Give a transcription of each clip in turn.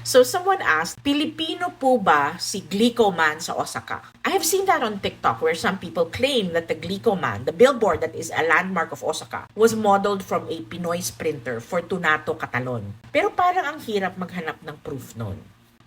So someone asked, Pilipino po ba si Glico Man sa Osaka? I have seen that on TikTok where some people claim that the Glico Man, the billboard that is a landmark of Osaka, was modeled from a Pinoy sprinter, Fortunato Catalon. Pero parang ang hirap maghanap ng proof nun.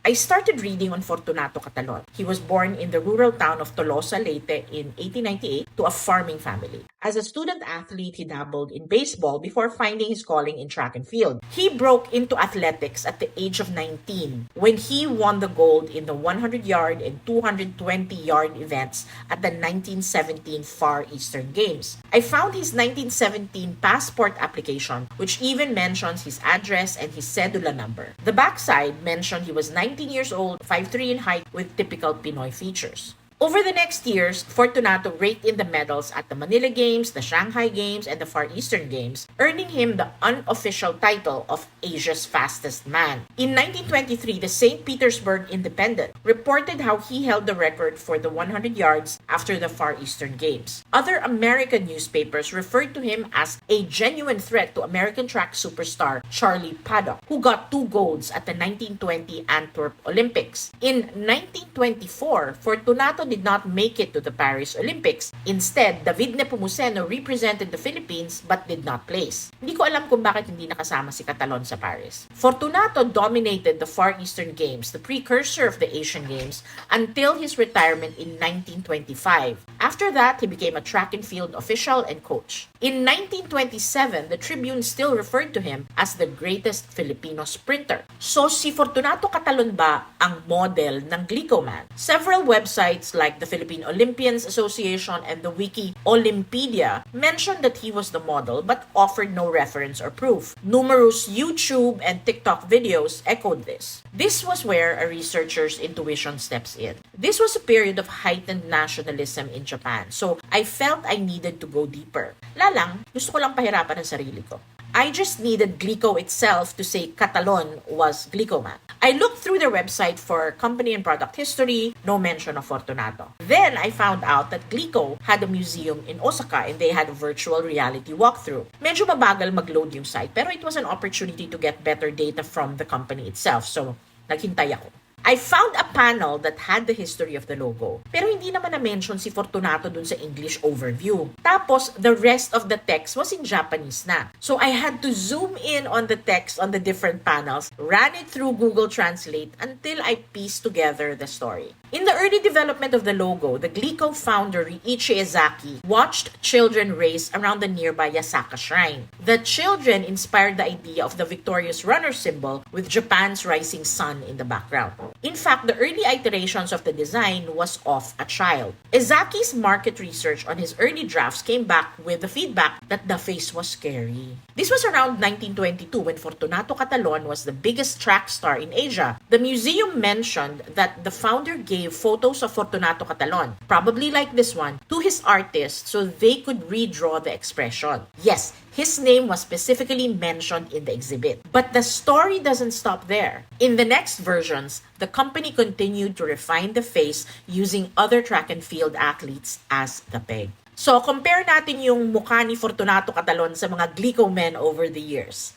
I started reading on Fortunato Catalon. He was born in the rural town of Tolosa, Leyte in 1898 to a farming family. As a student athlete, he dabbled in baseball before finding his calling in track and field. He broke into athletics at the age of 19 when he won the gold in the 100-yard and 220-yard events at the 1917 Far Eastern Games. I found his 1917 passport application, which even mentions his address and his cedula number. The backside mentioned he was 19 years old, 5'3" in height, with typical Pinoy features. Over the next years, Fortunato raked in the medals at the Manila Games, the Shanghai Games, and the Far Eastern Games, earning him the unofficial title of Asia's fastest man. In 1923, the St. Petersburg Independent reported how he held the record for the 100 yards after the Far Eastern Games. Other American newspapers referred to him as a genuine threat to American track superstar Charlie Paddock, who got 2 golds at the 1920 Antwerp Olympics. In 1924, Fortunato did not make it to the Paris Olympics. Instead, David Nepomuceno represented the Philippines but did not place. Hindi ko alam kung bakit hindi nakasama si Catalon sa Paris. Fortunato dominated the Far Eastern Games, the precursor of the Asian Games, until his retirement in 1925. After that, he became a track and field official and coach. In 1927, the Tribune still referred to him as the greatest Filipino sprinter. So si Fortunato Catalon ba ang model ng Glico Man? Several websites like the Philippine Olympians Association and the wiki Olympedia mentioned that he was the model but offered no reference or proof. Numerous YouTube and TikTok videos echoed this. This was where a researcher's intuition steps in. This was a period of heightened nationalism in Japan, so I felt I needed to go deeper. Lalang, gusto ko lang pahirapan ang sarili ko. I just needed Glico itself to say Catalon was Glico Man. I looked through their website for company and product history, no mention of Fortunato. Then I found out that Glico had a museum in Osaka and they had a virtual reality walkthrough. Medyo mabagal mag-load yung site pero it was an opportunity to get better data from the company itself, so naghintay ako. I found a panel that had the history of the logo. Pero hindi naman na-mention si Fortunato dun sa English overview. Tapos, the rest of the text was in Japanese na. So I had to zoom in on the text on the different panels, ran it through Google Translate until I pieced together the story. In the early development of the logo, the Glico founder Riichi Ezaki watched children race around the nearby Yasaka Shrine. The children inspired the idea of the victorious runner symbol with Japan's rising sun in the background. In fact, the early iterations of the design was of a child. Ezaki's market research on his early drafts came back with the feedback that the face was scary. This was around 1922 when Fortunato Catalon was the biggest track star in Asia. The museum mentioned that the founder gave photos of Fortunato Catalon, probably like this one, to his artists so they could redraw the expression. Yes, his name was specifically mentioned in the exhibit. But the story doesn't stop there. In the next versions, the company continued to refine the face using other track and field athletes as the peg. So, compare natin yung mukha ni Fortunato Catalon sa mga Glico men over the years.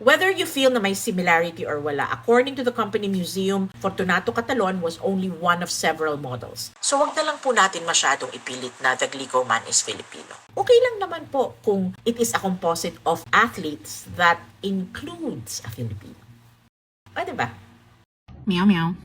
Whether you feel na may similarity or wala, according to the company museum, Fortunato Catalon was only one of several models. So wag na lang po natin masyadong ipilit na the Glico Man is Filipino. Okay lang naman po kung it is a composite of athletes that includes a Filipino. O, diba? Meow meow.